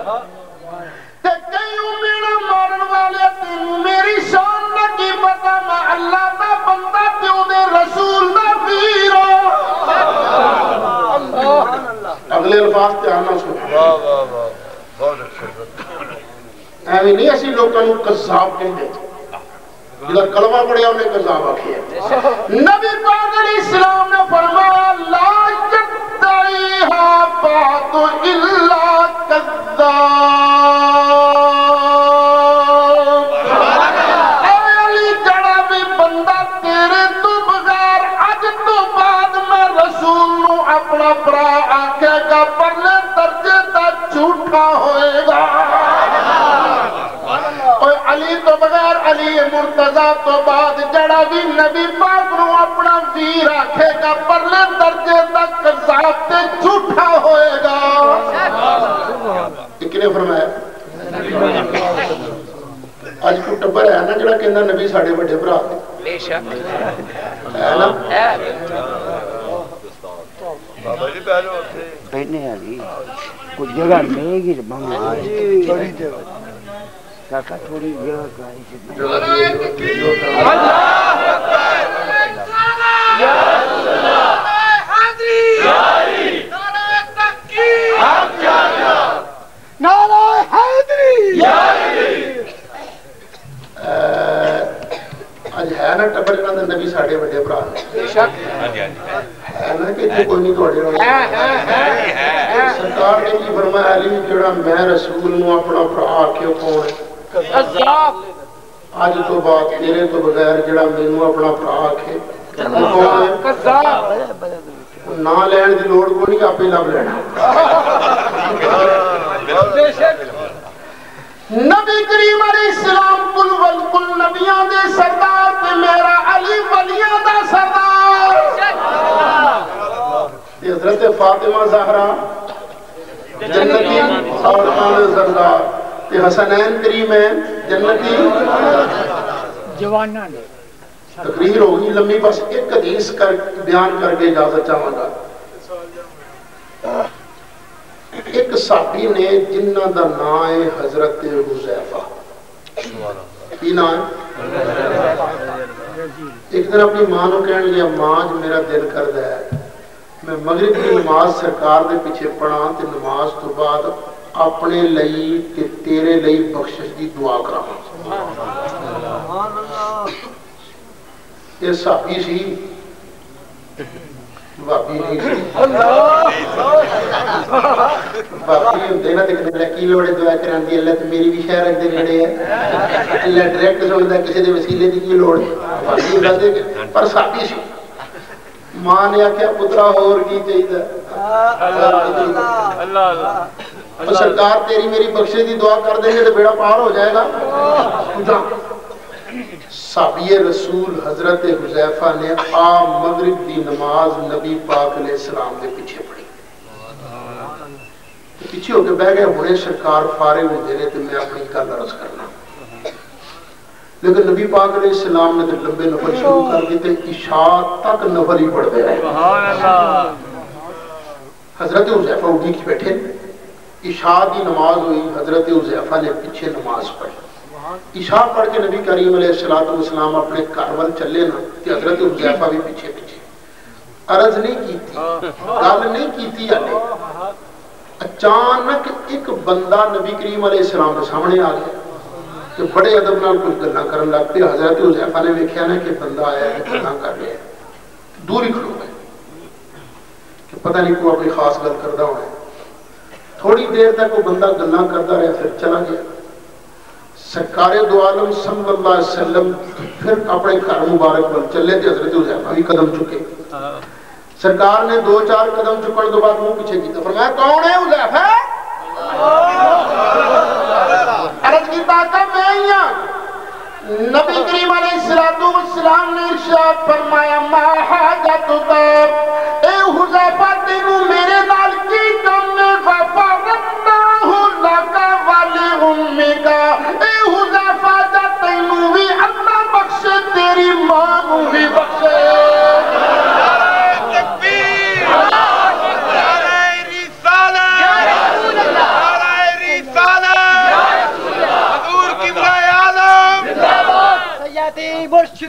تے کئی میرا مارن والے تینوں میری شان دا کی پتا میں اللہ دا بندہ تے او دے رسول دا ویر اگلے الفاظ تے آنا سن واہ واہ واہ بہت اچھا ایویں نہیں اسی لوکاں نوں قذاب کہندے جدا کلمہ پڑھیا انہیں قذاب آکھیا نبی پاک علیہ السلام نے فرمایا لا یدعیھا بعد الا کذاب اے علی جڑا بھی بندہ تیرے تو بغیر اج تو بعد میں رسول نو اپنا برا آکھے گا پرلے درجے تک جھوٹا ہوئے گا علی تو بغیر علی مرتضی تو بعد جڑا بھی نبی پاک نو اپنا ویر آکھے گا پرلے درجے تک قذاب تے جھوٹا ہوئے گا کنے فرمایا اج کو ٹبر ہے نا جڑا کہندا نبی ساڈے بڑے بھرا بے شک ہے نا بابا جی پہلو پہنے علی کچھ جگہ لے گی بنگا بڑی جگہ کاکا تھوڑی جگہ کا اللہ اکبر یا اللہ حاضری یا علی نعرہ تکبیر حق جانا نعرہ حیدری یا علی اج ہے نا ٹبر جنہاں دے نبی ساڈے بڑے بھرا نے بے شک ہے نا کہ کوئی نہیں تواڈے سرکار نے کی فرمایا علی جڑا میں رسول نو اپنا بھرا آکھے کون قذاب اج تو بعد تیرے تو بغیر جڑا مینوں اپنا بھرا آکھے قذاب نہ لین دی لوڑ کوئی نہیں آپے لب لینا بے شک نبی کریم علیہ السلام کل نبیاں دے سردار تے میرا علی ولیاں دا سردار حضرت فاطمہ زہرا جنتی اور آل سردار تے حسنین کریم ہے جنتی جوانہ نے تقریر ہوگی لمبی بس ایک حدیث بیان کر کے اجازت چاہوں گا ایک صحابی نے جنہ دا نام ہے حضرت حذیفہ کی نام ہے ایک دن اپنی ماں نو کہنے لیا ماں جو میرا دل کردا ہے میں مغرب کی نماز سرکار دے پیچھے پڑھاں تے نماز تو بعد اپنے لئی تے تیرے لئی بخشش دی دعا کراں سبحان اللہ یہ صحابی سی باپی نہیں سی باپی ہوندے نا تے کہندے کی لوڑ ہے دعا کران دی اللہ تے میری بھی خیر رکھ دے نیڑے ہے اللہ ڈائریکٹ سندا کسی دے وسیلے دی کی لوڑ ہے باپی دے پر صحابی سی ماں نے آخیا پترا اور کی چاہیے اللہ اللہ سرکار تیری میری بخشے دی دعا کر دیں گے تو بیڑا پار ہو جائے گا صحابی رسول حضرت حذیفہ نے مغرب دی نماز نبی پاک علیہ السلام دے پیچھے پڑھی پیچھے ہو کے بہ گئے ہونے سرکار فارغ ہو دینے تو میں اپنی گل عرض کرنا لیکن نبی پاک علیہ السلام نے لمبے نفل شروع کر دیتے عشاء تک نفل ہی پڑھتے رہے حضرت حذیفہ اٹھی کے بیٹھے عشاء دی نماز ہوئی حضرت حذیفہ نے پیچھے نماز پڑھی عشاء پڑھ کے نبی کریم علیہ السلام اپنے کارول چلے نا کہ حضرت حذیفہ بھی پیچھے پیچھے عرض نہیں کی تھی گل نہیں کی تھی اچانک ایک بندہ نبی کریم علیہ السلام کے سامنے آ گیا کہ بڑے ادب نال کچھ گلاں کرن لگ پیا حضرت حذیفہ نے ویکھیا نا کہ بندہ آیا ہے گلاں کر رہا ہے دور ہی کھڑو ہے کہ پتہ نہیں کوئی اپنی خاص گل کردا ہونا ہے تھوڑی دیر تک وہ بندہ گلاں کردا رہا پھر چلا گیا سرکار دو عالم صلی اللہ علیہ وسلم پھر اپنے گھر مبارک پر چلے تھے حضرت حذیفہ بھی قدم چکے سرکار نے دو چار قدم چکنے کے بعد منہ پیچھے کیتا فرمایا کون ہے حذیفہ عرض کی طاقت میں ہی ہوں نبی کریم علیہ السلام نے ارشاد فرمایا ما حاجتک اے حذیفہ تینوں میرے نال کی کم ہے غفرناہ لک ولی امک اے حذیفہ جا تینوں بھی اللہ بخشے تیری ماں کو بھی بخشے تکبیر نعرہ رسالت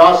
10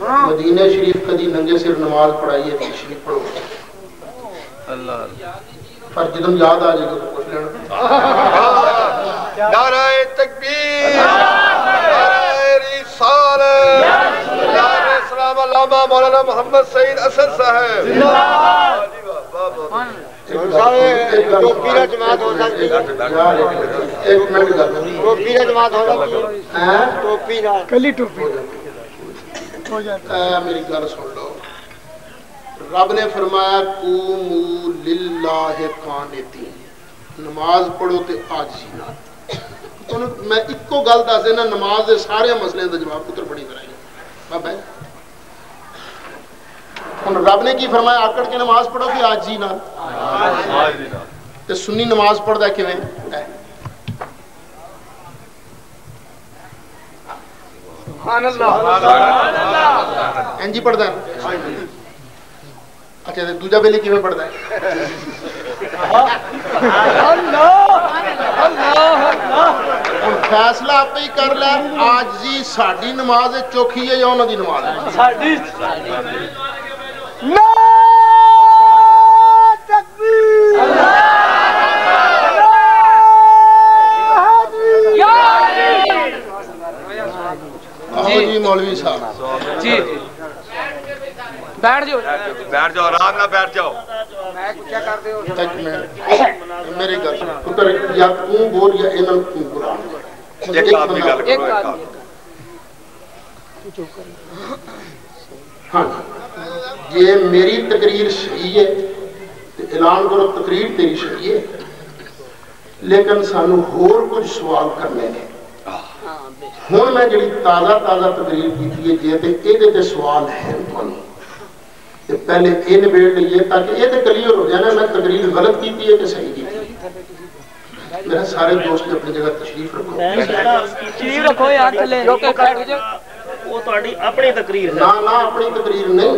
مدینہ شریف کدی ننگے سر نماز پڑھائی ہے شریف پڑھو پر جدم یاد آ جائے گا تو پوچھ لینا نعرہ تکبیر نعرہ رسالت نعرہ اسلام علامہ مولانا محمد سعید اسد صاحب جماعت ہو سکتی ایک منٹ کا ٹوپی جماعت ہو سکتی ٹوپی کلی ٹوپی میری گل سن لو رب نے فرمایا قوموا للہ قانتین نماز پڑھو تے عاجزی نال میں ایکو گل دس دینا نماز دے سارے مسئلے دا جواب پتر بڑی طرح بابا رب نے کی فرمایا آکڑ کے نماز پڑھو کہ عاجزی نال تے سنی نماز پڑھدا کیویں سبحان اللہ انجی پڑھدا ہے اچھا تے دوجا بیلی کیویں پڑھدا ہے فیصلہ آپ ہی کر لے عاجزی ساڈی نماز چوکھی ہے یا انہاں دی نماز ہے ساڈی جی مولوی صاحب جی بیٹھ جاؤ آرام نہ بیٹھ جاؤ میرے گھر پتر یا تو بول یا انہاں تو بولا ایک آدمی گل کرو ہاں یہ میری تقریر صحیح ہے اعلان کرو تقریر تیری صحیح ہے لیکن سانو ہور کچھ سوال کرنے ہیں ہوں میں جڑی تازہ تقریر کی ہے جی تے سوال ہے پہلے یہ نبیڑ لئیے تاکہ یہ کلیئر ہو جائے نا میں تقریر غلط کی ہے کہ صحیح کی میرا سارے دوست اپنی جگہ تشریف رکھو یار چلے وہ تہاڈی اپنی تقریر ہے نہ اپنی تقریر نہیں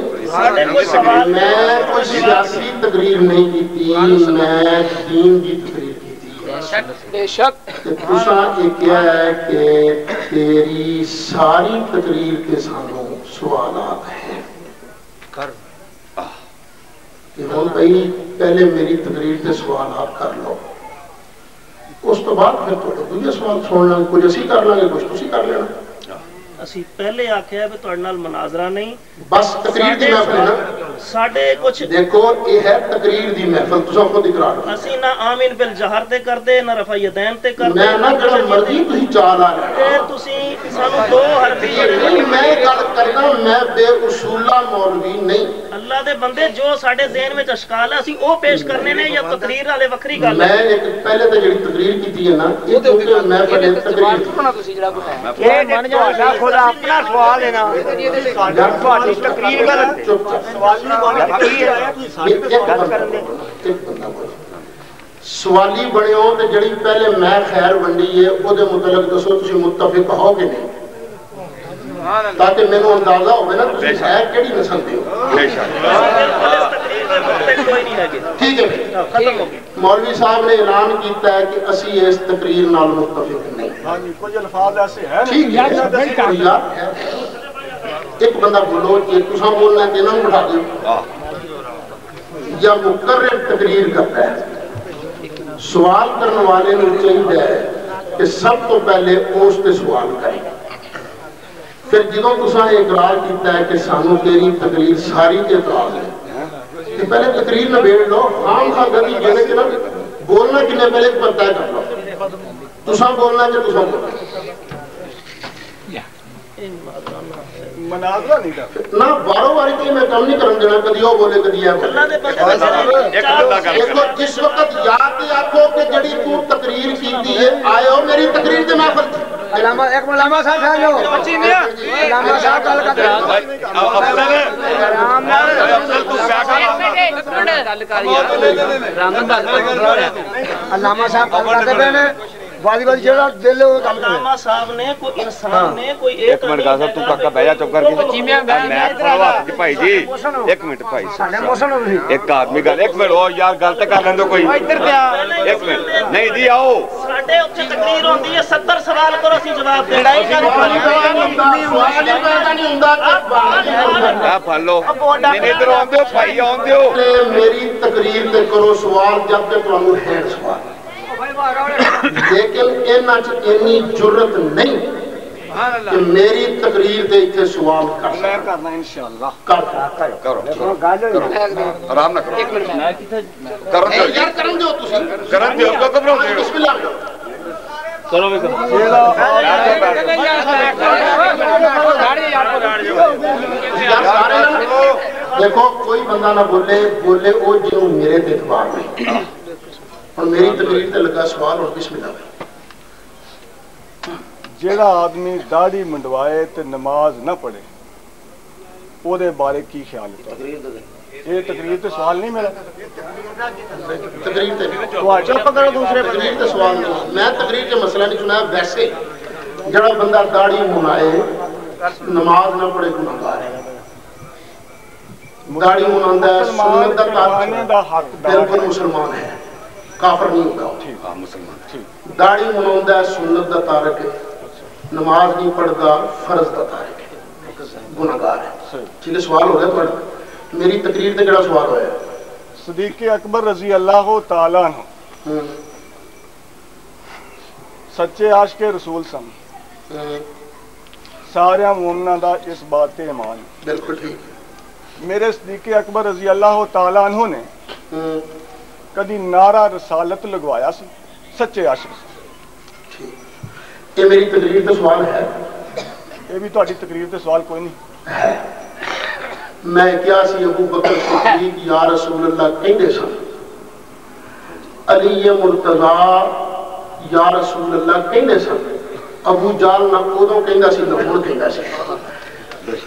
میں کوئی سیاسی تقریر نہیں کی میں دین کی تقریر کی بے شک تساں یہ کیا ہے کہ تیری ساری تقریر کے سامنے سوالات ہیں کہ ہم بھائی پہلے میری تقریر کے سوالات کر لو اس تو بعد پھر تو سوال سننا کچھ اسی کر لیں گے کچھ تسی کر لینا اسی پہلے آکھیا ہے تہاڈے نال مناظرہ نہیں بس تقریر دی محفل نا ساڈے کچھ دیکھو یہ ہے تقریر دی محفل تساں خود اقرار کرو اسی نہ آمین بالجہر تے کردے نہ رفع یدین تے کردے میں نہ جڑا مرضی تسی چال آ تے تسی سانو دو حرفی میں گل کرنا میں بے اصولہ مولوی نہیں اللہ دے بندے جو ساڈے ذہن وچ اشکال ہے اسی او پیش کرنے نے یا تقریر والے وکری گل میں ایک پہلے تے جڑی تقریر کیتی ہے نا یہ کیونکہ میں پہلے تقریر تسی جڑا کچھ ہے یہ من جا اپنا سوال ہے نا تقریر غلط سوال سوالی بنے ہو تو جڑی پہلے میں خیر ونڈی ہے وہ دے متعلق دسو تسی متفق ہو کہ نہیں تاکہ میں نے اندازہ ہوئے نا تسی خیر کیڑی نسل دے ہو ٹھیک ہے مولوی صاحب نے اعلان کیتا ہے کہ اسی اس تقریر نال متفق نہیں کچھ الفاظ ایسے ہیں ٹھیک ہے ایک بندہ بولو کہ تساں بولنا کہ نہ بٹھا دیو یا مقرر تقریر کرتا ہے سوال کرنے والے نے چاہیے کہ سب تو پہلے اس تے سوال کریں پھر جدوں تساں اقرار کیتا ہے کہ سانو تیری تقریر ساری تے اعتراض ہے کہ پہلے تقریر نہ بیڑ لو عام خاں گلی جنے کہ نہ بولنا کنے پہلے ایک پتہ کر لو تساں بولنا کہ تساں بولنا مناظرہ نہیں تھا نہ باروں باری تو میں کم نہیں کرن دینا کدی وہ بولے کدی ہے جس وقت یاد آکھو کہ جڑی تو تقریر کیتی ہے آئے ہو میری تقریر تے محفل علامہ ایک علامہ صاحب ہے جو علامہ صاحب گل کر علامہ صاحب گل کرتے پے نے والی والی جڑا دل ہے وہ گل کرے علامہ صاحب نے کوئی انسان نے کوئی ایک منٹ کا صاحب تو کاکا بیٹھ جا چپ کر کے میں کھڑا جی بھائی جی ایک منٹ بھائی ساڈے موسم نہیں ایک آدمی گل ایک منٹ او یار گل تے کر لیندو کوئی ادھر پیا ایک منٹ نہیں جی آؤ ساڈے اوتھے تقریر ہوندی ہے 70 سوال سوال کرو سی جواب دے لڑائی کا سوال ہی پیدا نہیں ہوندا آ پڑھ لو نہیں ادھر آندے ہو بھائی آندے ہو میری تقریر تے کرو سوال جب تک تانوں ہے سوال لیکن انہاں چ اتنی جرت نہیں کہ میری تقریر تے ایتھے سوال کر کرنا انشاءاللہ کرو آرام نہ کرو کرن دیو یار کرن دیو تسی کرن دیو کو گھبراؤ بسم اللہ کرو بھی کرو دیکھو کوئی بندہ نہ بولے او جنوں میرے تے اعتبار نہیں اور میری تقریر تے لگا سوال اور بسم اللہ جیڑا آدمی داڑھی منڈوائے تے نماز نہ پڑھے او دے بارے کی خیال ہے یہ تقریر تے سوال نہیں میرا تقریر تے چلو پکڑو دوسرے تقریر تے سوال نہیں میں تقریر کے مسئلہ نہیں سنایا ویسے جڑا بندہ داڑھی منائے نماز نہ پڑھے گناہگار ہے داڑھی مناندا ہے سنت دا تارک بالکل مسلمان ہے کافر نہیں ہوگا ہاں مسلمان داڑھی مناندا ہے سنت دا تارک ہے نماز نہیں پڑھتا فرض دا تارک ہے گناہگار ہے چلے سوال ہو گیا تھوڑا میری تقریر تے کیڑا سوال ہویا صدیق اکبر رضی اللہ تعالیٰ عنہ سچے عاشق رسول سن سارے مومناں دا اس بات تے ایمان بالکل ٹھیک میرے صدیق اکبر رضی اللہ تعالیٰ عنہ نے کدی نعرہ رسالت لگوایا سی سچے عاشق سے یہ میری تقریر تے سوال ہے یہ بھی تہاڈی تقریر تے سوال کوئی نہیں ہے میں کیا سی ابو بکر صدیق یا رسول اللہ کہندے سن علی مرتضی یا رسول اللہ کہندے سن ابو جال نہ اودوں کہندا سی نہ ہن کہندا سی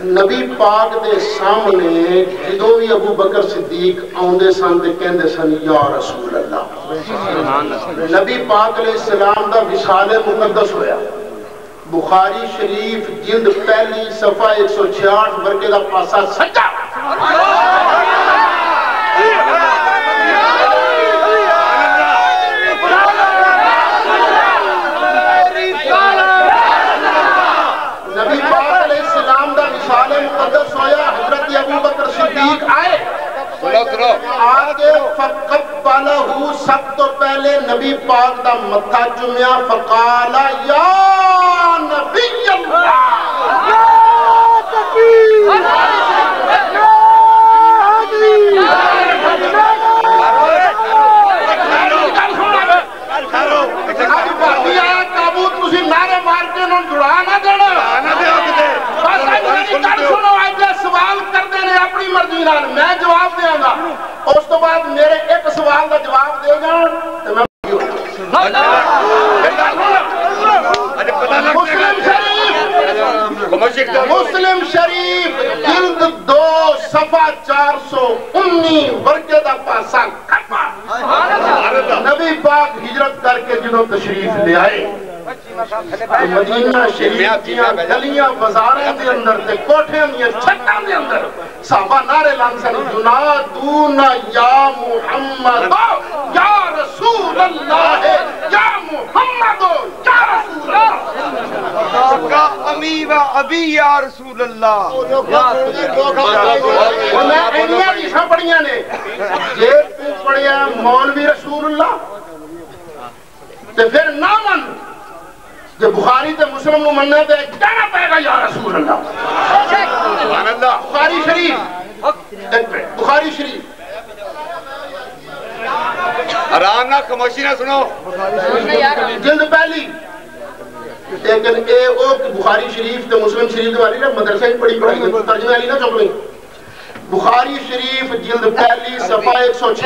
نبی پاک دے سامنے جدوں بھی ابو بکر صدیق آوندے سن تے کہندے سن یا رسول اللہ نبی پاک علیہ السلام دا وصال مقدس ہویا بخاری شریف جلد پہلی صفحہ 166 ورقے دا پاسا سجا نبی پاک علیہ السلام دا وصال مقدس ہویا حضرت ابو بکر صدیق آئے آگے فقبلہ سب تو پہلے نبی پاک دا متھا چومیا فقال یا نبی اللہ یا تکبیر تابوت تسی نعرے مار کے انہوں جڑا نہ دینا بس اجلی سنو اجلے سوال کر دینے اپنی مرضی نال میں جواب دیا گا اس تو بعد میرے ایک سوال کا جواب دے جان تو میں مسلم شریف جلد 2 صفحہ 419 ورقے دا پاسا کھپا نبی پاک ہجرت کر کے جنہوں تشریف لے آئے مدینہ شریف دیاں گلیاں بازاراں دے اندر تے کوٹھیاں دیاں چھتاں دے اندر صحابہ نعرے لان سن ینادون یا محمد یا رسول اللہ یا محمد یا رسول اللہ امی و ابی یا رسول اللہ میں اینیاں دیشاں پڑھیاں نے جے تو پڑھیا مولوی رسول اللہ تے پھر نامن جو بخاری تے مسلم نو مننے تے کہنا پائے گا یا رسول اللہ سبحان اللہ بخاری شریف بخاری شریف آرام نہ خاموشی نہ سنو جلد پہلی لیکن اے او بخاری شریف تے مسلم شریف والی نا مدرسہ ہی پڑھی پڑھائی ہے ترجمہ والی نہ چکلیں بخاری شریف جلد پہلی صفحہ 166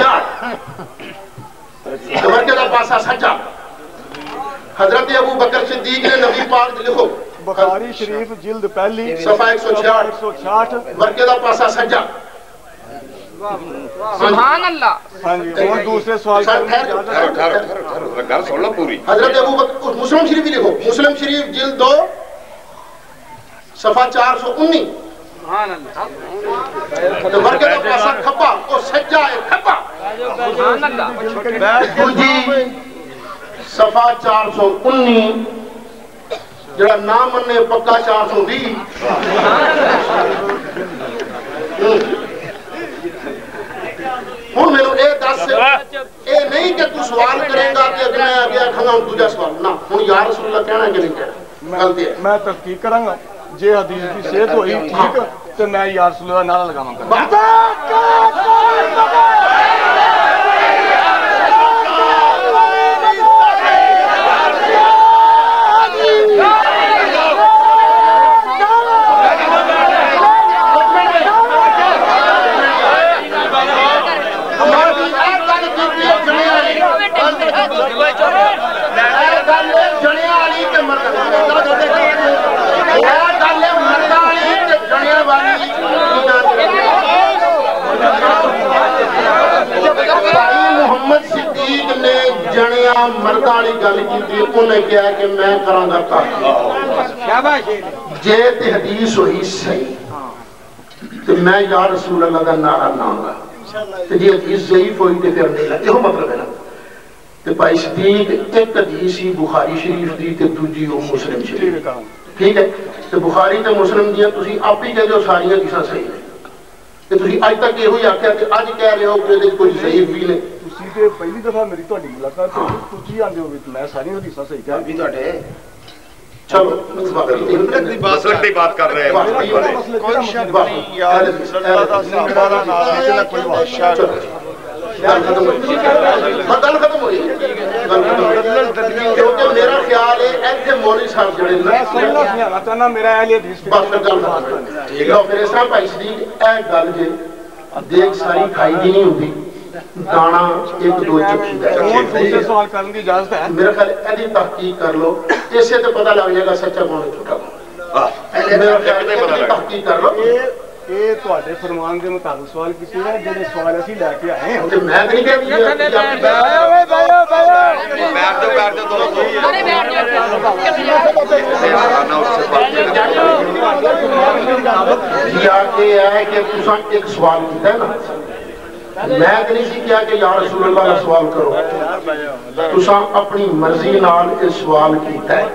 ورقے دا پاسا سجا حضرت ابو بکر صدیق نے نبی پاک لکھو بخاری شریف جلد پہلی صفحہ 166 ورقے دا پاسا سجا سبحان اللہ ہاں جی اور دوسرے سوال گھر سن لو پوری حضرت ابو بکر مسلم شریف بھی لکھو مسلم شریف جلد 2 صفحہ 419 سبحان اللہ ورقے دا پاسا کھپا او سجا ہے کھپا سبحان اللہ جی صفحہ 419 جڑا نہ مننے پکا 420 ہوں میرے یہ دس یہ نہیں کہ تو سوال کرے گا کہ میں آگے آخا گا دوجا سوال نہ ہوں یا رسول اللہ کہنا کہ نہیں کہنا میں تحقیق کروں گا جی حدیث کی صحت ہوئی ٹھیک تو میں یا رسول اللہ نعرہ لگاواں گا محمد صدیق نے جنیا مردہ والی گل کی انہیں کہا کہ میں کراں گا تحقیق جے تے حدیث ہوئی صحیح تو میں یا رسول اللہ کا نعرہ لاؤں گا تو جی حدیث ضعیف ہوئی تو پھر نہیں لا یہ مطلب ہے نا تو بھائی صدیق ایک حدیث ہی بخاری شریف دی تے دوجی وہ مسلم شریف ٹھیک ہے تو بخاری تے مسلم دیا تسی آپ ہی کہہ دو ساریاں کساں صحیح نے کہ تسی اج تک یہ ہوئی آخیا کہ اج کہہ رہے ہو کہ کوئی ضعیف بھی نہیں تسی تے پہلی دفعہ میری تہاڈی ملاقات ہوئی تسی آندے ہو میں ساری حدیثاں صحیح کہہ بھی تہاڈے چلو مسلک دی بات کر رہے ہیں کوئی شک نہیں یار اللہ دا سہارا نال کوئی بادشاہ گل ختم ہوئی کیونکہ میرا خیال ہے ایتھے مولوی صاحب جڑے میں سننا سنانا چاہنا میرا اہل حدیث بس گل لو میرے صاحب بھائی صدیق اے گل جے دیکھ ساری کھائی دی نہیں ہوندی دانا ایک دو چکی ہے سوال کرنے کی اجازت ہے میرا خیال ایدی تحقیق کر لو اسے تو پتہ لگ جائے گا سچا کون ہے جھوٹا کون میرا خیال ہے تحقیق کر لو یہ تواڈے فرمان دے مطابق سوال کیتے ہیں جڑے سوال اسی لے کے آئے ہیں تے میں نہیں کہتی بیٹھ جاؤ یہ ہے کہ تساں ایک سوال کیتا ہے نا میں نہیں سی کیا کہ یا رسول اللہ کا سوال کرو تساں اپنی مرضی نال اس سوال کیتا ہے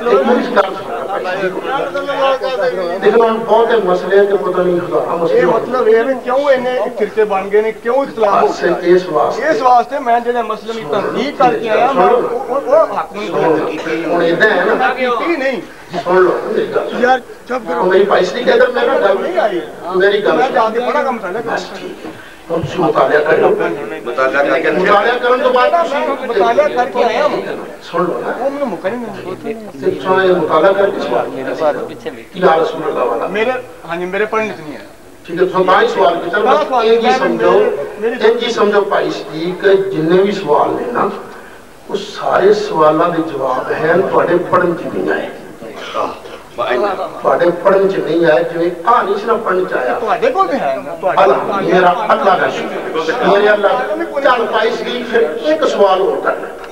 لیکن ہم بہت مسئلے ہیں کہ پتہ نہیں ہزارہ مسئلے یہ مطلب یہ ہے کیوں انہیں فرقے بن گئے نے کیوں اختلاف ہو گیا اس واسطے میں جڑے مسئلے کی تحقیق کر کے آیا میں وہ حق نہیں سن لو یار چپ کرو میری پیسے کے اندر میرا گل نہیں آئی میری گل میں جان کے بڑا کم تھا بس ٹھیک ہے ہم سے مطالعہ کر لو مطالعہ کرنے تو بعد مطالعہ کر کے آیا سن لو نا وہ مجھے مکہ نہیں مطالعہ کر کے سوال یا رسول اللہ والا میرے ہاں جی میرے پڑھنے نہیں ہے ٹھیک ہے تو میں سوال کیتا ایک جی سمجھو بھائی صدیق جننے بھی سوال نے نا وہ سارے سوالاں دے جواب ہیں تواڈے پڑھن چ نہیں آئے تواڈے پڑھن چ نہیں آئے جویں آ نہیں سنا پڑھن چ آیا تواڈے کول بھی ہے اللہ میرا اللہ کا شکر میرے اللہ چل بھائی صدیق ایک سوال اور کرنا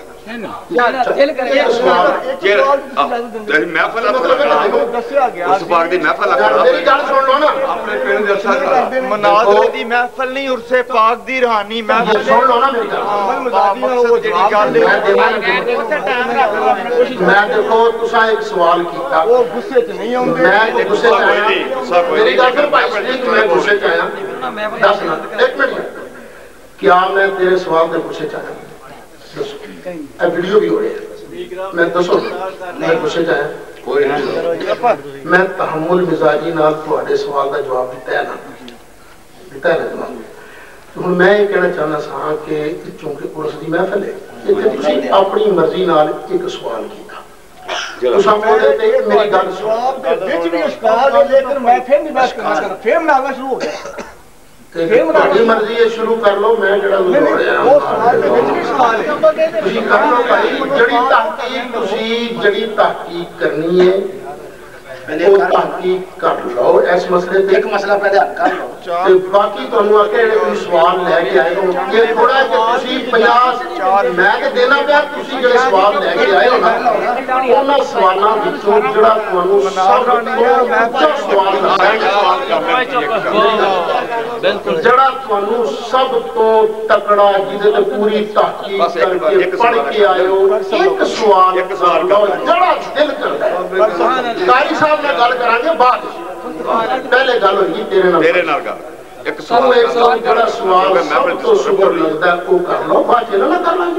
محفل نہیں عرصے پاک دی روحانی محفل سن لو نا میری میں دیکھو تساں ایک سوال کیتا وہ غصے چ نہیں ہوندے میں غصے چ آیا میری گل سن بھائی صدیق میں غصے چ آیا دس منٹ ایک منٹ کیا میں تیرے سوال دے غصے چ آیا ویڈیو بھی ہو رہی ہے میں دسو میں غصے چ آیا میں تحمل مزاجی نال تواڈے سوال دا جواب دیتا ہے نا جواب ہن میں یہ کہنا چاہنا سا کہ چونکہ عرس دی محفل ہے ایتھے تسی اپنی مرضی نال ایک سوال کیتا تساں بولے تے میری گل جواب دے وچ بھی اشکال ہے لیکن میں پھر نہیں بحث کرنا پھر مناظرہ شروع ہو گیا تہاڈی مرضی ہے شروع کر لو میں جڑا وہ سوال دے وچ بھی سوال ہے تسی کر لو بھائی جڑی تحقیق کرنی ہے وہ تحقیق کر لو اس مسئلے تے ایک مسئلہ پہلے حل کر لو تے باقی تانوں آ کے کوئی سوال لے کے آئے ہو یہ تھوڑا کہ تسی 50 میں تے دینا پیا تسی جڑے سوال لے کے آئے ہو نا انہاں سوالاں وچوں جڑا تانوں سب تو سوال بالکل جڑا تانوں سب تو تکڑا جدے تے پوری تحقیق کر کے پڑھ کے آئے ہو ایک سوال لو جڑا دل کردا ہے ہوئی تیرے نال گل ایک تو سوال ایک سوال جڑا سوال سب تو سپر لگتا ہے وہ کر لو بعد چلا نہ کر لیں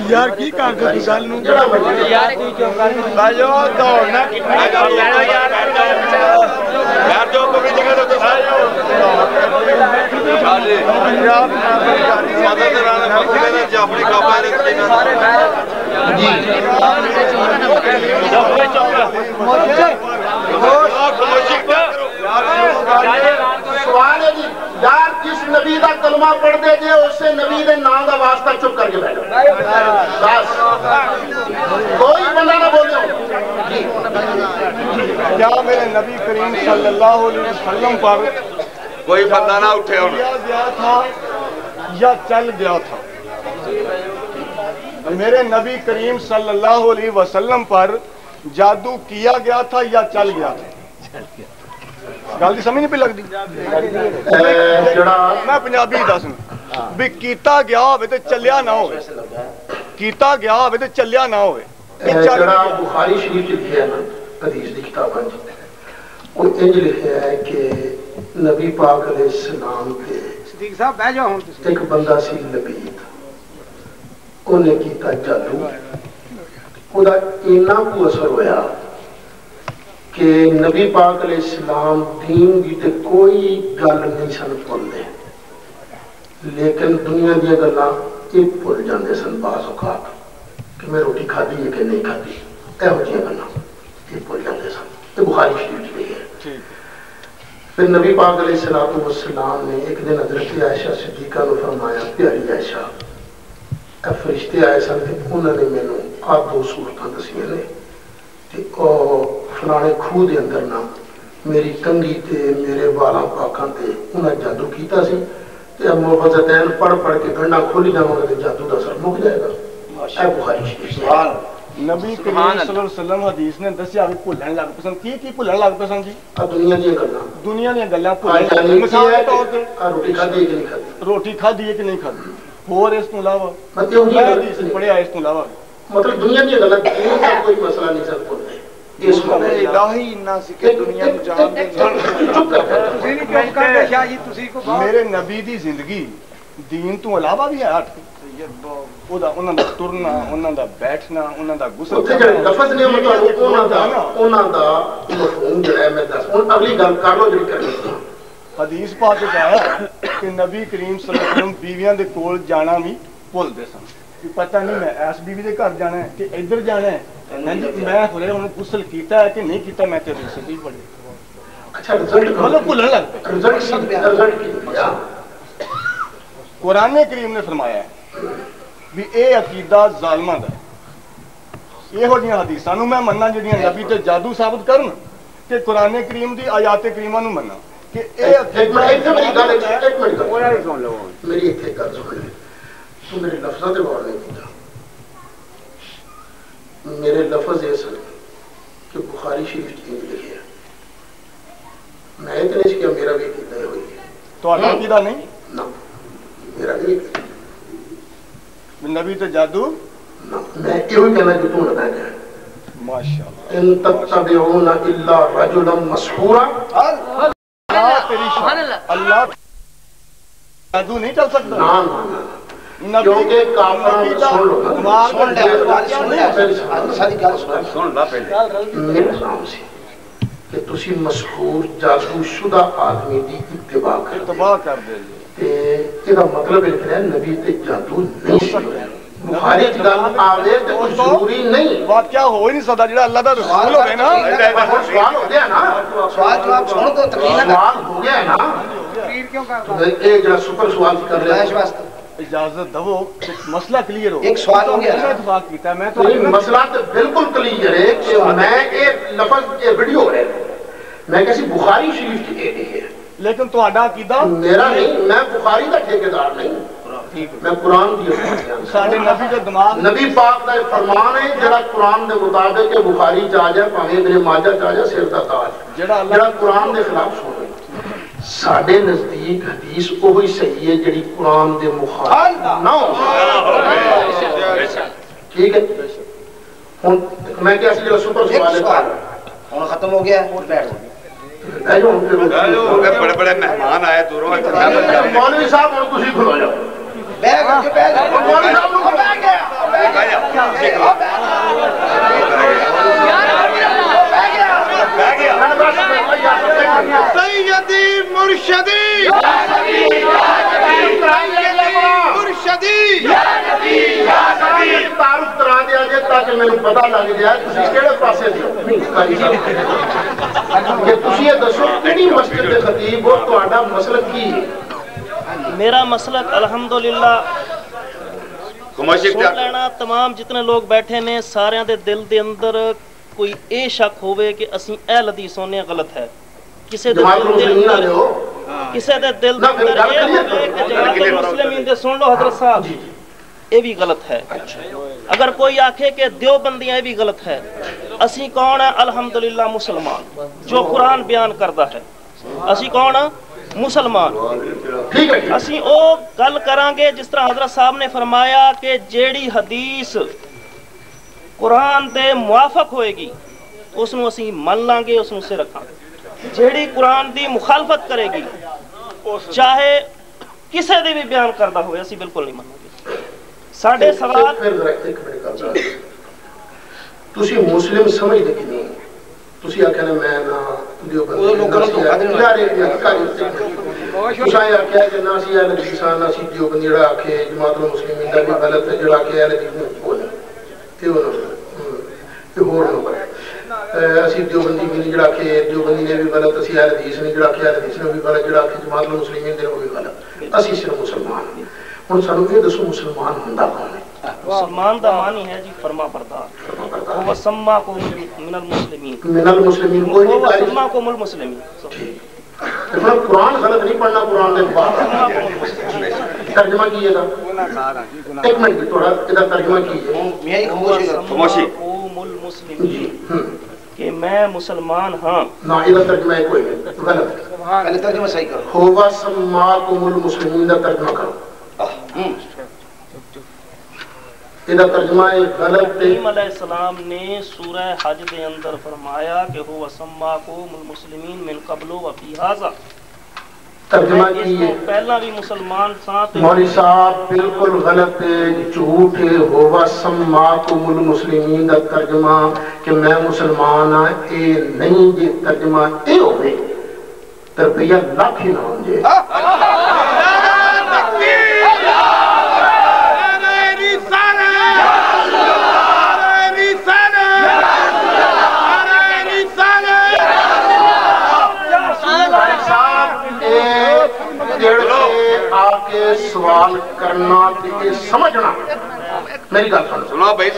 یار کی کر دے گل نو جڑا مرضی یار کوئی کیوں کر بھائیو دوڑنا کتنا یار جو کو بھی جگہ تو سایو جی پنجاب مدد رانا مسئلے نے جعفری کعبہ نے سوال ہے جی یار جس نبی دا کلمہ پڑھ دے جے اسے نبی دے نام دا واسطہ چپ کر کے بیٹھو بس کوئی بندہ نہ بولے کیا میرے نبی کریم صلی اللہ علیہ وسلم پر کوئی بندہ نہ اٹھے ہونا گیا تھا یا چل گیا تھا؟ میرے نبی کریم صلی اللہ علیہ وسلم پر جادو کیا گیا تھا یا چل گیا تھا؟ گل دی سمجھ نہیں پہ لگ دی میں پنجابی دسنا بھی کیتا گیا ہوئے تے چلیا نہ ہوئے کیتا گیا ہوئے تے چلیا نہ ہوئے جڑا بخاری شریف لکھیا ہے نا حدیث دی کتاباں وہ انج لکھیا ہے کہ نبی پاک علیہ السلام کے صدیق صاحب بیٹھ جاؤ ہن تسی ایک بندہ سی لبید انہیں کیتا جادو خدا اینا کو اثر ہویا کہ نبی پاک علیہ السلام دین دی تے کوئی گل نہیں سن پڑھتے لیکن دنیا دیا گلاں یہ بھول جاندے سن بعض اوقات کہ میں روٹی کھادی ہے کہ نہیں کھادی ایہو جیاں گلاں یہ بھول جاندے سن یہ بخاری شریف میں ہے پھر نبی پاک علیہ السلام نے ایک دن حضرت عائشہ صدیقہ نے فرمایا پیاری عائشہ اے فرشتے آئے سن کہ انہوں نے مینوں آ دو صورتاں دسیاں نے کہ فلانے کھوہ دے اندر نا میری کنگھی تے میرے والاں پاکاں تے انہاں جادو کیتا سی تے اب موعظتین پڑھ پڑھ کے گنڈا کھولی جاواں گا تے جادو دا اثر مک جائے گا اے بخاری شریف نبی کریم صلی اللہ علیہ وسلم حدیث نے دسیا بھی بھولن لگ پسند کی بھولن لگ پسند جی دنیا دی گلاں دنیا دی گلاں بھولن مثال کے طور تے روٹی کھادی ہے کہ نہیں کھادی روٹی کھادی ہے کہ نہیں کھادی اور اس تو علاوہ مطلب حدیث پڑھیا اس تو علاوہ مطلب دنیا دی گلاں دین دا کوئی مسئلہ نہیں سر پڑھتے اس میں الہی نہ سکے دنیا نو جان دے چپ کر تسی نہیں چپ کر کے شاہ جی تسی کو میرے نبی دی زندگی دین تو علاوہ بھی ہے ہٹ انہاں دا ٹرنا انہاں دا بیٹھنا انہاں دا غسل اوتھے جڑے لفظ نے مطلب انہاں دا مفہوم جڑا ہے میں دس ہن اگلی گل کر لو جڑی کرنی حدیث پاک وچ آیا کہ نبی کریم صلی اللہ علیہ وسلم بیویاں دے کول جانا بھی بھول دے سن کہ پتہ نہیں میں اس بیوی دے گھر جانا ہے کہ ادھر جانا ہے میں ہولے انہوں غسل کیتا ہے کہ نہیں کیتا میں تے رسل نہیں پڑھی اچھا رزلٹ مطلب بھولن لگ پے رزلٹ کی قرآن کریم نے فرمایا ہے بھی اے عقیدہ ظالماں دا یہو جیاں حدیثاں نو میں مننا جڑیاں نبی تے جادو ثابت کرن کہ قرآن کریم دی آیات کریمہ نو مننا کہ اے عقیدہ میری گل سن لو میری ایک گل سن لے تو میرے لفظاں تے غور نہیں کیتا میرے لفظ یہ سن کہ بخاری شریف کی لکھی ہے میں اتنے سے کیا میرا بھی عقیدہ ہوئی ہے تو عقیدہ نہیں نہ میرا نہیں نبی تے جادو میں یہ کہنا کہ تم لگا جائے ماشاءاللہ ان تتبعون الا رجلا مسحورا اللہ جادو نہیں چل سکتا کیونکہ کافران سن لو میرے نام سے کہ تسی مسحور جادو شدہ آدمی دی اتباع کر دے یہ مطلب ہے نبی تے جادو نہیں سکتا بخاری گل آوے تے کوئی ضروری نہیں بات کیا ہو ہی نہیں سکتا جڑا اللہ دا رسول ہوے نا سوال ہو گیا نا سوال جواب سن تو سوال ہو گیا نا تقریر کیوں کر رہا اے جڑا سپر سوال کر رہے ہیں اجازت دو مسئلہ کلیئر ہو ایک سوال ہو گیا میں اتفاق کیتا میں تو مسئلہ تو بالکل کلیئر ہے کہ میں ایک لفظ یہ ویڈیو ہے میں کسی بخاری شریف کی کہہ رہی ہے لیکن تہاڈا عقیدہ میرا نہیں میں بخاری دا ٹھیکیدار نہیں میں قرآن دی ساڈے نبی دے دماغ نبی پاک دا فرمان ہے جڑا قرآن دے مطابق کہ بخاری چاہ جائے پاویں ابن ماجہ چاہ جائے سر دا تاج جڑا قرآن دے خلاف سن ساڈے نزدیک حدیث وہی صحیح ہے جڑی قرآن دے مخالف نہ ہو ٹھیک ہے ہن میں کیا سی جڑا سپر سوال ہے ہوں ختم ہو گیا بیٹھ بڑے بڑے مہمان آئے دوروں مولوی صاحب ہوں تھی کھلو جاؤ سیدی مرشدی تعارف کرا دیا جائے تاکہ میرے پتا لگ جائے تھی کہڑے پاسے کہ تھی یہ دسو کہڑی مسجد کے خطیب ہو تہاڈا مسلک کی ہے؟ میرا مسلک الحمدللہ سن لینا تمام جتنے لوگ بیٹھے نے سارے دے دل دے اندر کوئی اے شک ہوئے کہ اسی اہل حدیث ہونے غلط ہے کسے دے دل دے اندر اے ہوئے کہ جماعت المسلمین دے سن لو حضرت صاحب اے بھی غلط ہے اگر کوئی آکھے کہ دیوبندیاں اے بھی غلط ہے اسی کون ہے الحمدللہ مسلمان جو قرآن بیان کردہ ہے اسی کون ہے مسلمان اسی او گل کران گے جس طرح حضرت صاحب نے فرمایا کہ جیڑی حدیث قرآن دے موافق ہوئے گی اس نو اسی من لیں گے اس نو سے رکھاں گے جیڑی قرآن دی مخالفت کرے گی چاہے کسے دی بھی بیان کردہ ہوئے اسی بالکل نہیں منوں گے ساڑھے سوال تسی مسلم سمجھ دے کہ نہیں تسی آکھنے میں نا دیوبندی آکھیا کہ ناسی اہل حدیث ناسی دیوبندی جڑا آکھے جماعت المسلمین دا بھی غلط ہے جڑا کہ اہل حدیث نہیں بولے تے ہور نمبر اسی دیوبندی بھی نہیں جڑا کہ دیوبندی نے بھی غلط اسی اہل حدیث نہیں جڑا کہ اہل حدیث نے بھی غلط جڑا کہ جماعت المسلمین دے بھی غلط اسی صرف مسلمان ہیں ہن سانو یہ دسو مسلمان ہوندا کون ہے مسلمان دا معنی ہے جی فرما بردار وہ سماکم من المسلمین کوئی نہیں سماکم المسلمین قرآن غلط نہیں پڑھنا قرآن دے بعد ترجمہ کیجئے گا ایک منٹ تھوڑا ادھر ترجمہ کیجئے خاموشی المسلمین کہ میں مسلمان ہاں نا ادھر ترجمہ ہے کوئی نہیں غلط پہلے ترجمہ صحیح کرو ہوا سماکم المسلمین دا ترجمہ کرو ادھر ترجمہ غلط ابراہیم علیہ السلام نے سورہ حج دے اندر فرمایا کہ هو سماکم المسلمین من قبل و فی ھذا ترجمہ کیے پہلا بھی مسلمان ساتھ مولوی صاحب بالکل غلط ہے جھوٹ ہے ہوا سماکم المسلمین دا ترجمہ کہ میں مسلمان ہاں اے نہیں جی ترجمہ اے ہوئے تربیہ لاکھ ہی نہ ہوں جے آکے سوال کرنا تے سمجھنا میری گل سنو بھائی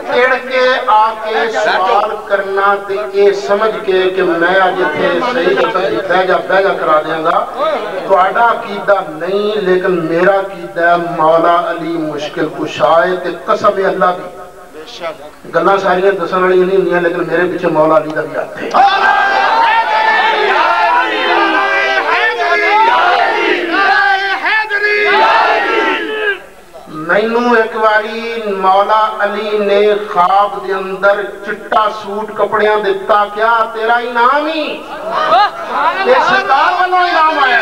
تیڑ کے آکے سوال کرنا تے سمجھ کے کہ میں آج تھے صحیح بیجا کرا دیں گا تو آڈا عقیدہ نہیں لیکن میرا عقیدہ مولا علی مشکل کشائے تے قسم اللہ دی گلہ ساریاں دسن والی نہیں ہوندیاں لیکن میرے پیچھے مولا علی دا بھی آتے ہیں مینوں ایک باری مولا علی نے خواب دے اندر چٹا سوٹ کپڑیاں دیتا کیا تیرا انعام ہی یہ سرکار والوں انعام آیا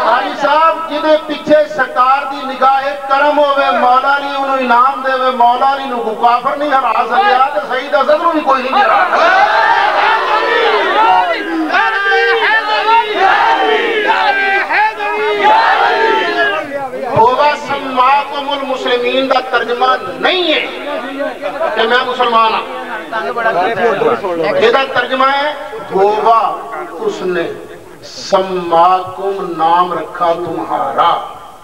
قاری صاحب جنہیں پیچھے سرکار دی نگاہ کرم ہوئے مولا علی انہوں انعام دے ہوئے مولا علی نو کو کافر نہیں ہرا سکیا تو سید حسن نو بھی کوئی نہیں ہرا ہوگا سماکم المسلمین دا ترجمہ نہیں ہے کہ میں مسلمان ہوں یہ ترجمہ ہے ہوگا اس نے سماکم نام رکھا تمہارا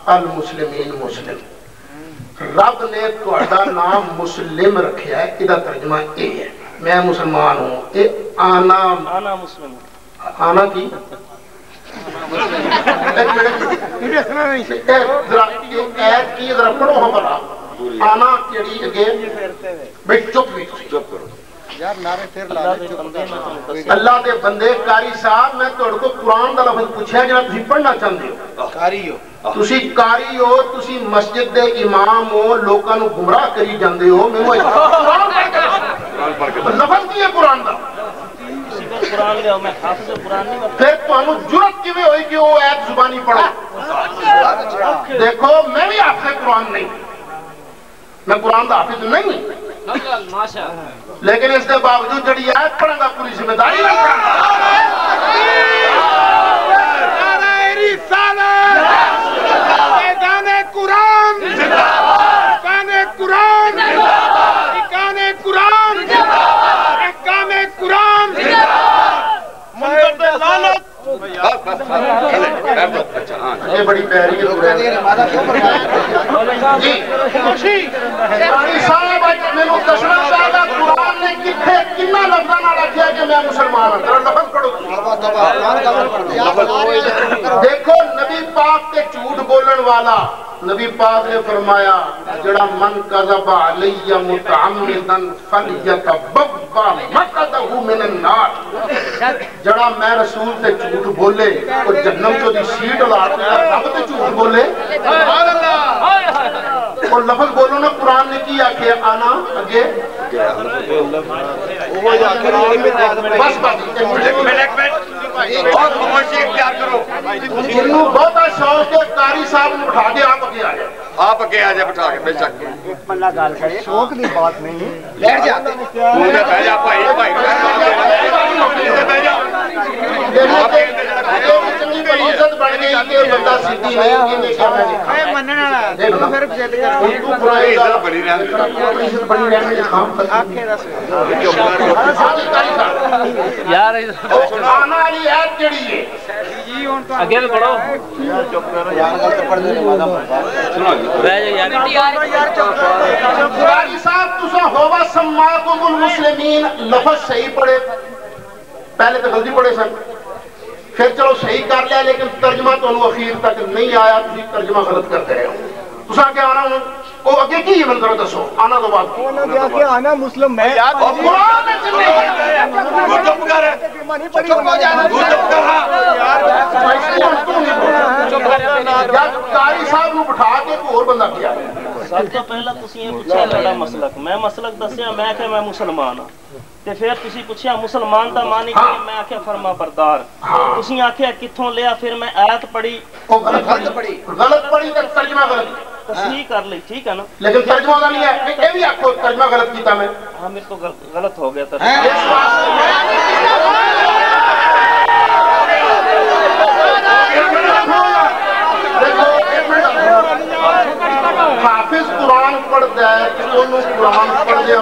المسلمین مسلم رب نے تہاڈا نام مسلم رکھیا ہے یہ ترجمہ یہ ہے میں مسلمان ہوں یہ آنا مسلم آنا کی آنا کیڑی اگے بھئی چپ کرو اللہ دے بندے قاری صاحب میں توڑ کو قرآن دا لفظ پوچھا جنہاں تسی پڑھنا چاہتے ہو تسی قاری ہو تسی مسجد دے امام ہو لوکاں نو گمراہ کری جاندے ہو میں قرآن پڑھ کے پڑھ کے لفظ کی ہے قرآن کا قرآن لے میں حافظ قرآن نہیں میں پھر تمہیں جرت کیویں ہوئی کہ وہ ایت زبانی پڑھو دیکھو میں بھی حافظ قرآن نہیں میں قرآن کا حافظ نہیں لیکن اس کے باوجود جڑی آیت پڑھوں گا پوری ذمہ داری نہ پڑھوں یہ بڑی پیاری صاحب میرے دسنا چاہتا قرآن نے کتنے کنا لفظوں نال آخیا کہ میں مسلمان ہوں تیرا لفظ پڑھو دیکھو نبی پاک تے جھوٹ بولن والا نبی پاک نے فرمایا جڑا من کذب علی متعمدا فلیتبوا مقعدہ من النار جڑا میں رسول تے جھوٹ بولے تو جہنم چوں دی سیٹ لا کے رب تے جھوٹ بولے سبحان اللہ اور لفظ بولو نا قرآن نے کی آکھیا آنا اگے بس جنوں بہتا شوق ہے قاری صاحب نے بٹھا کے آپ اگے آ جائے آپ اگے آ جائے بٹھا کے بے شک پلہ گال کرے شوق دی بات نہیں بیٹھ جا بہ جا بھائی بھائی چنگی عزت بن گئی کہ بندہ سیدھی نہیں منن والا پھر جد کر عزت بنی رہنے آکھے دس یار آنا والی ایت کیڑی ہے جی ہن تو اگے بڑھو یار چپ کرو یار گل تے پڑھ دے نماز سنو رہ جا یار چپ قاری صاحب تسا ہوا سماکم المسلمین لفظ صحیح پڑھے پہلے تو غلطی پڑھے سن پھر چلو صحیح کر لیا لیکن ترجمہ تو اخیر تک نہیں آیا تھی ترجمہ غلط کرتے رہے ہو تسا کیا آنا وہ اگے کی من کرو دسو آنا تو بات انہاں نے کہ آنا مسلم میں قرآن میں چلے چپ کر چپ ہو جانا قاری صاحب نو بٹھا کے ایک اور بندہ کیا سب تو پہلا تسی یہ پوچھیا لڑا مسلک میں مسلک دسیا میں کہ میں مسلمان ہاں تے پھر تسی پوچھیا مسلمان دا معنی کہ میں آکھیا فرما بردار تسی آکھیا کتھوں لیا پھر میں آیت پڑھی غلط پڑھی تو ترجمہ غلط تصحیح کر لی ٹھیک ہے نا لیکن ترجمہ کا نہیں ہے یہ بھی آپ کو ترجمہ غلط کیتا میں ہاں میرے کو غلط ہو گیا تھا حافظ قرآن پڑھتا ہے انہوں قرآن پڑھدیا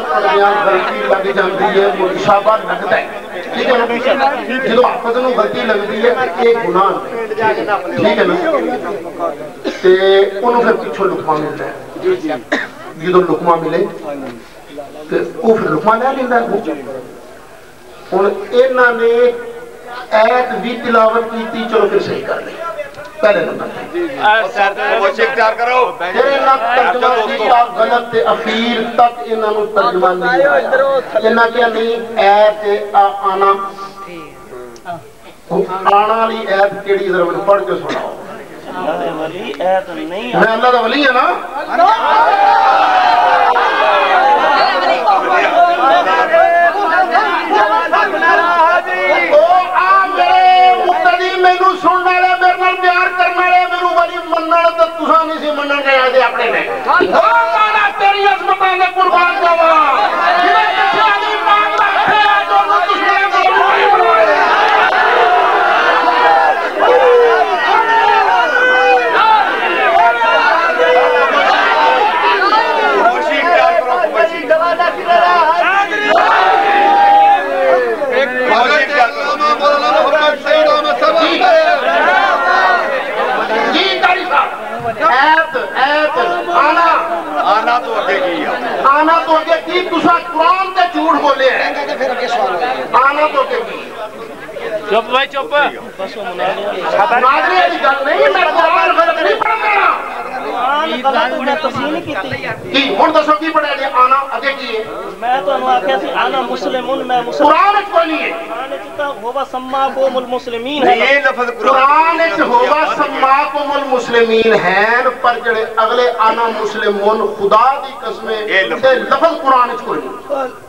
غلطی لگ جاتی ہے مشابہ لگتا ہے ٹھیک ہے نا جب حافظ نو غلطی لگتی ہے یہ گناہ ٹھیک ہے نا تے انہوں پھر پیچھو لقمہ ملتا ہے جدو لقمہ ملے تے وہ پھر لقمہ لے لینا ہے ہوں انہوں نے ایت بھی تلاوت کی تھی چلو پھر صحیح کر لیں پہلے نمبر اختیار کرو ترجمہ کیتا غلط تے اخیر تک انہاں نو ترجمہ نہیں آیا انہاں کیا نہیں ایت آنا آنا والی ایت کیڑی ذرا میں پڑھ کے سناؤ ولی ایت نہیں میں اللہ دا ولی ہے نا مینو سننے والے میرے نال پیار کرنے والے میرے ولی منن تے تساں نہیں سی منن گئے دے اپنے نے او مانا تیری عظمتاں دے قربان جاواں جویں کسے دی مان رکھے جو تساں کو نہیں بنوائے آنا تو اگے کی آنا تو اگے کی تسا قرآن تے جھوٹ بولے ہیں آنا تو اگے کی چپ بھائی چپ ناظرین دی گل نہیں میں قرآن غلط نہیں پڑھنا میں تصحیح نہیں کیتی کی ہن دسو کی پڑھیا جی آنا اگے کی ہے میں تانوں آکھیا سی انا مسلمون میں مسلمان قرآن وچ کوئی نہیں ہے قرآن وچ تا ہوا سماکم المسلمین ہے یہ لفظ قرآن وچ ہوگا سماکم المسلمین ہیں پر جڑے اگلے آنا مسلمون خدا دی قسم تے لفظ قرآن وچ کوئی نہیں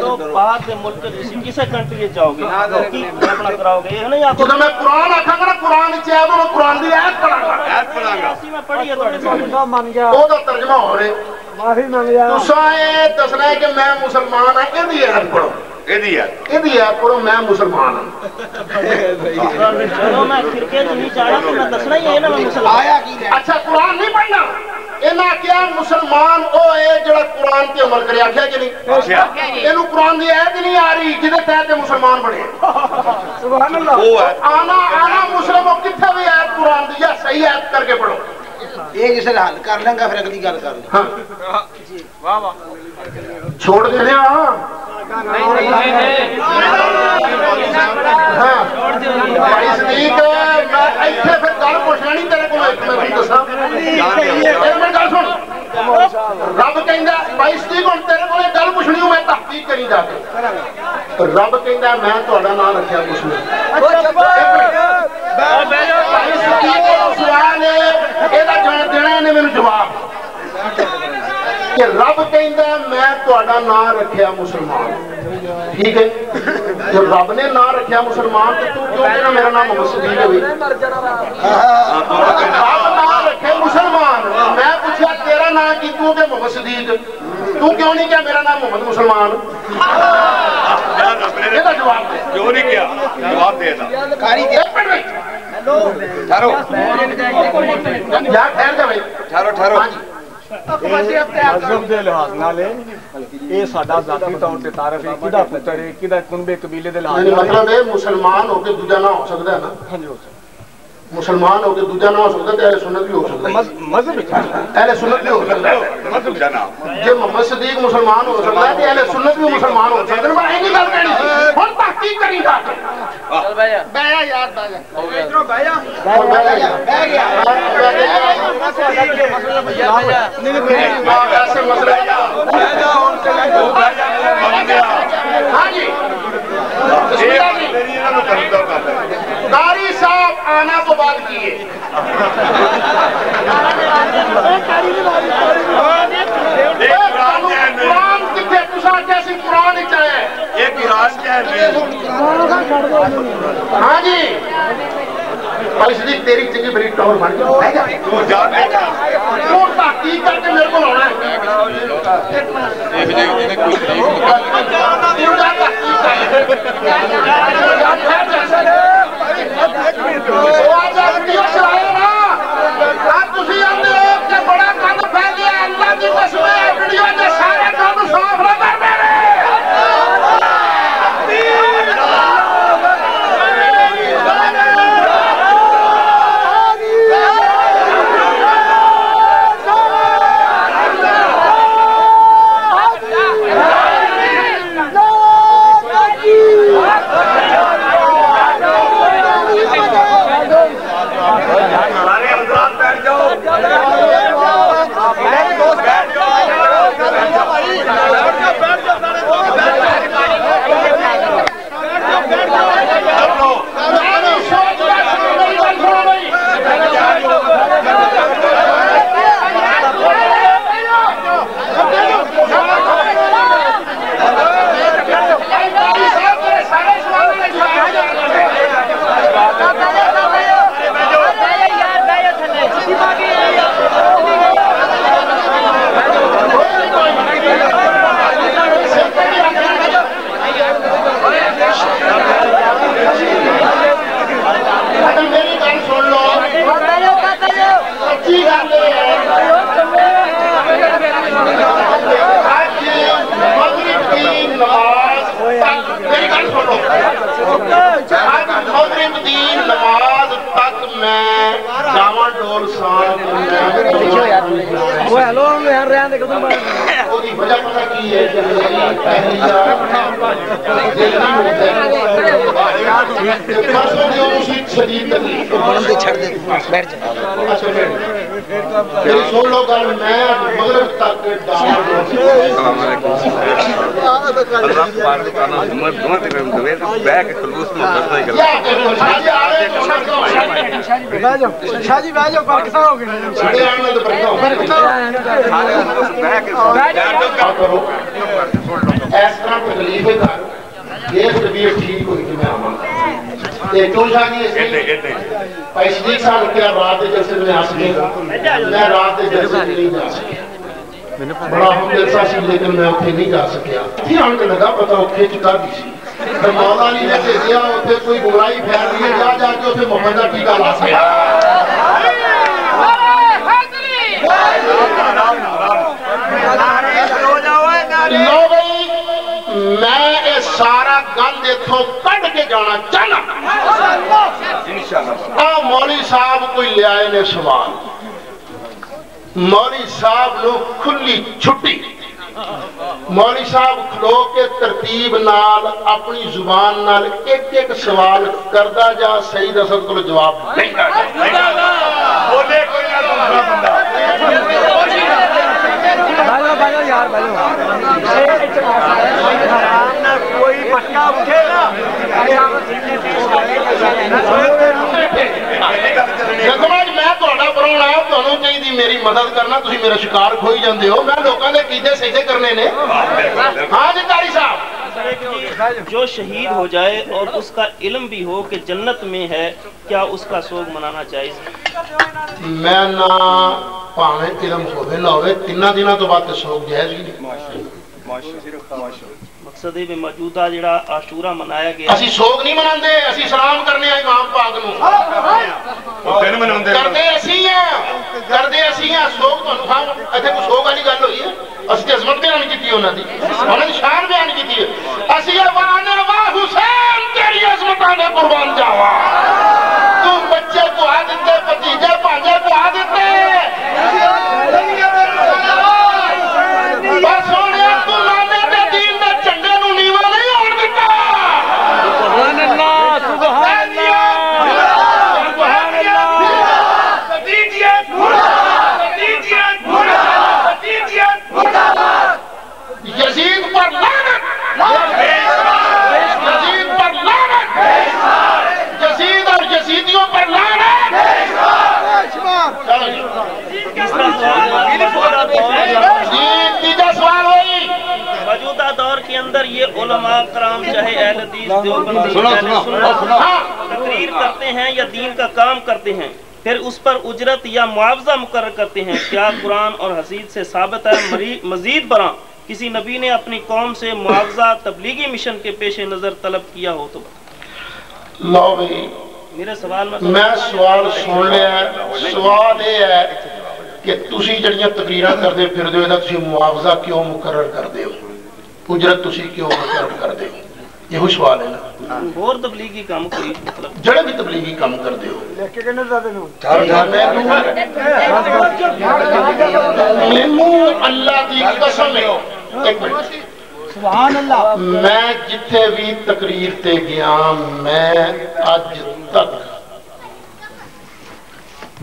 تو باہر سے ملک کسی کنٹری جاؤ گے اپنا کراؤ گے یہ نہیں آپ تو میں قرآن آکھاں گا نا قرآن چاہے تو میں قرآن دی آیت پڑھاں گا میں پڑھی ہے تھوڑے سامنے من گیا وہ تو ترجمہ ہو رہے معافی منگ گیا تساں یہ دسنا ہے کہ میں مسلمان ہاں یہ آیت پڑھو یہ آیت پڑھو میں مسلمان ہوں چلو میں فرقے تو نہیں چاہ رہا تو میں دسنا ہی ہے نا میں مسلمان اچھا قرآن نہیں پڑھنا انہاں کیا مسلمان او ہے جڑا قرآن تے عمل کرے آکھیا کہ نہیں اینو قرآن دی آیت نہیں آ رہی جدے تحت مسلمان بنے سبحان اللہ آنا مسلم ہو کتھے بھی آیت قرآن دی یا صحیح آیت کر کے پڑھو ایک اسے حل کر لیں گا پھر اگلی گل کر لیں چھوڑ دینے بھائی صدیق میں ایتھے پھر گل پوچھنا نہیں تیرے کو ایک میں دساں ایک منٹ گل سن رب کہندا بھائی صدیق ہن تیرے کو ایک گل پوچھنی ہوں میں تحقیق کری جا کے رب کہندا میں تہاڈا نام رکھیا کچھ نہیں بھائی صدیق سوال ہے ایدا جواب دینا نے مینوں جواب کہ رب کہندا میں تہاڈا نام رکھیا مسلمان ٹھیک ہے جب رب نے نام رکھیا مسلمان تو کیوں کہنا میرا نام محمد صدیق ہے رب نام رکھے مسلمان میں پوچھا تیرا نام کی تو کہ محمد صدیق تو کیوں نہیں کیا میرا نام محمد مسلمان یہ جواب دے کیوں نہیں کیا جواب دے دا کاری دے ٹھہرو یا ٹھہر جا بھائی ٹھہرو مذہب دے لحاظ نال یہ ساڈا ذاتی طور تے تعارف ہے کدا پتر ہے کدا کنبے قبیلے دے لحاظ مطلب ہے مسلمان ہو کے دوجا نہ ہو سکتا ہے نا ہاں جی ہو سکتا مسلمان ہو کے دوجا نہ ہو سکتا ہے اہل سنت بھی ہو سکتا ہے مذہب اہل سنت بھی ہو سکتا ہے مذہب دا نام جب محمد صدیق مسلمان ہو سکتا ہے تو اہل سنت بھی مسلمان ہو سکتا ہے میں نہیں گل کہنی سی ہن تحقیق کری جا کے چل بھائی بیٹھا یار بیٹھا بیٹھ گیا ایسے مسئلہ ہاں جی قاری صاحب آنا تو بات کیے قرآن کتنے تسا کیسی قرآن ہی چاہے یہ قرآن کیا ہے ہاں جی بھائی صدیق تیری چنگی بری ٹور بن گئی تو جان دے تو تحقیق کر کے میرے کو لانا ہے بڑا کند پھیل گیا اللہ کی قسم ہے ویڈیو کے سارے کام صاف نہ کر دے میری سن لو گل میں مغرب تک اس طرح تکلیف ہے یہ طبیعت ٹھیک ہوئی کہ میں آواں پیسے سال کیا رات جلسے میں آ سکے میں رات جلسے میں نہیں جا سکیا بڑا ہم جلسہ سی لیکن میں اتنے نہیں جا سکیا تھی آن کے لگا پتا اتنے چکا دی سی مولا علی نے بھیجیا اتنے کوئی گمراہی پھیل رہی ہے جا جا کے اتنے محمد کا ٹیکا لا سکیا لو بھائی میں یہ سارا گند اتوں کٹ کے جانا چاہنا مولوی صاحب کوئی لے آئے نے سوال مولوی صاحب لوگ کھلی چھٹی مولوی صاحب کھلو کے ترتیب نال اپنی زبان نال ایک ایک سوال کردہ جا سعید اسد کو جواب نہیں بولے کوئی نہ دوسرا بندہ کوئی پٹکا اٹھے گا میں تھوڑا پراؤن آیا تمہیں چاہیے میری مدد کرنا تھی میرا شکار کھوئی جاندے ہو میں لوگوں نے کیجے سجدے کرنے نے ہاں جی قاری صاحب جو شہید ہو جائے اور اس کا علم بھی ہو کہ جنت میں ہے کیا اس کا سوگ منانا جائز ہے؟ میں نہ پاویں علم ہوئے نہ ہوئے تینہ دنوں تو بعد سوگ جائز ہی نہیں مقصد ہے موجودہ جڑا عاشورہ منایا گیا اسی سوگ نہیں مناندے اسی سلام کرنے ہیں امام پاک نو کردے اسی ہیں سوگ تو انہوں ایتھے کوئی سوگ والی گل ہوئی ہے اسی تے عظمت بیان کی تھی انہوں نے انہوں نے شان بیان کی تھی اسی وانے واہ حسین تیری عظمتاں نے قربان جاوا تو بچے کو آ دیتے بھتیجے بھانجے کو آ دیتے بس سونے تو لانے دے دین دے چنڈے نو نیوا نہیں ہوڑ دیتا سبحان اللہ سبحان اللہ سبحان اللہ ستیجیت یزید پر لعنت یزید پر لعنت یزید اور یزیدیوں پر لعنت تیجا سوال ہوئی موجودہ دور کے اندر یہ علماء کرام چاہے اہل حدیث دیوبندی تقریر کرتے ہیں یا دین کا کام کرتے ہیں پھر اس پر اجرت یا معاوضہ مقرر کرتے ہیں کیا قرآن اور حدیث سے ثابت ہے مزید برآں کسی نبی نے اپنی قوم سے معاوضہ تبلیغی مشن کے پیش نظر طلب کیا ہو تو لو بھائی میرے سوال میں سوال سن لیا ہے سوال یہ ہے کہ تسی جڑیاں تقریراں کردے پھر دے ہو تسی معاوضہ کیوں مقرر کر دے ہو اجرت تسی کیوں مقرر کر دے ہو یہ سوال ہے نا اور تبلیغی کام کوئی مطلب جڑے بھی تبلیغی کام کر دے ہو مینوں اللہ دی قسم ہے ایک منٹ سبحان اللہ میں جتھے بھی تقریر تے گیا میں اج تک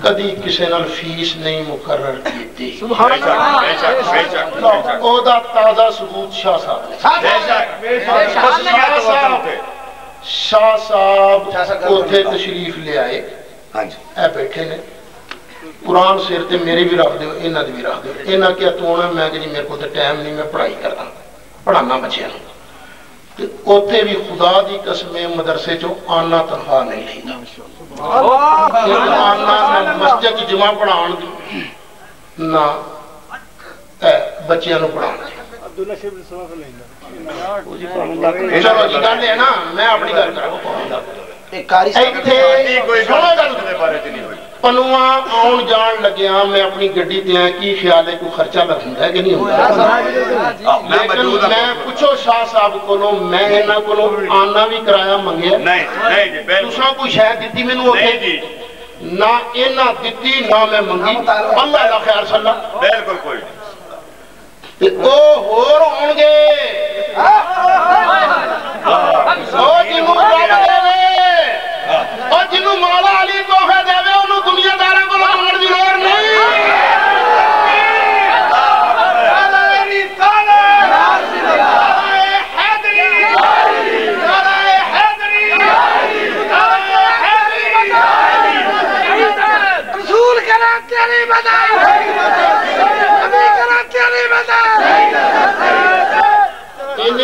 کدی کسی نال فیس نہیں مقرر کی سبحان اللہ او دا تازہ ثبوت شاہ صاحب شاہ صاحب اوتھے تشریف لے آئے اے بیٹھے نے قرآن سر تے میرے بھی رکھ دیو انہاں دی بھی رکھ دیو انہاں کیا تو ہونا میں کہ جی میرے کو تے ٹائم نہیں میں پڑھائی کرنا پڑھانا بچیاں اوتھے بھی خدا دی قسم مدرسے چوں آنا تنخواہ نہیں لیندا آنا نہ مسجد جمعہ پڑھان دی نہ بچیاں نو پڑھان دی چلو جی گل ہے نا میں اپنی گل کراں پنواں آن جان لگیا میں اپنی گڈی تے ہیں کی خیال ہے کوئی خرچہ لگتا ہے کہ نہیں ہوتا لیکن میں پوچھو شاہ صاحب کو میں انہاں کو آنا بھی کرایا منگیا تساں کوئی شاید دیتی میں نو نہ انہاں دیتی نہ میں منگی اللہ کا خیر صلی اللہ بالکل کوئی او ہور ہون گے او جنوں رب دے اور جنوں مولا علی تحفے دے انہوں دنیا داراں کو منگن دی لوڑ نہیں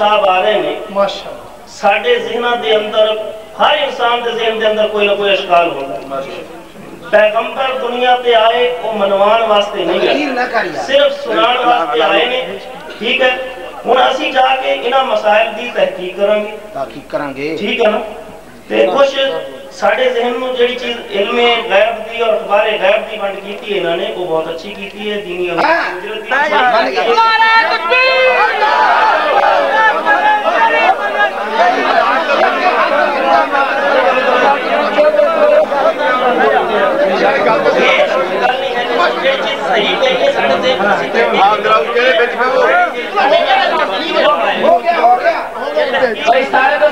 صاحب آ رہے ہیں ساڑھے ذہنہ دے اندر ہر انسان دے ذہن دے اندر کوئی نہ کوئی اشکال ہوگا پیغمبر دنیا تے آئے وہ منوان واسطے نہیں ہے صرف سنان واسطے آئے نے ٹھیک ہے ہن اسی جا کے انہاں مسائل دی تحقیق کریں گے ٹھیک ہے نا تے کچھ ساڑھے ذہن میں جڑی چیز علم غیب دی اور اخبار غیب دی بند کیتی ہے انہوں نے وہ بہت اچھی کیتی ہے دینی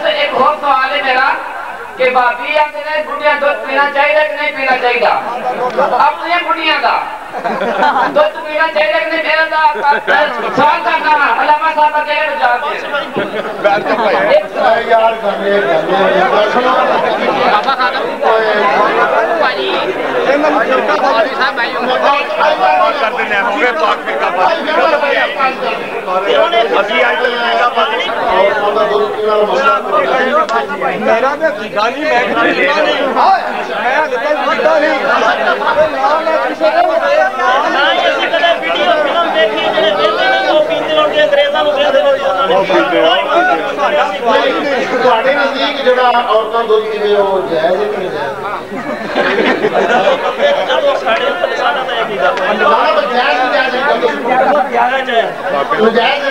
ایک اور سوال ہے میرا کہ بابی اپنے بڑھیاں دودھ پینا چاہیے کہ نہیں پینا چاہیے اپنی بڑھیاں دا دودھ پینا چاہیے کہ نہیں پینا دا سوال کرنا علامہ صاحب کے جواب دے یار کرنے میرا میں گانی میں نزدیک جڑا عورتوں دودھ پیوے وہ جائز ہے کہ نہیں جائز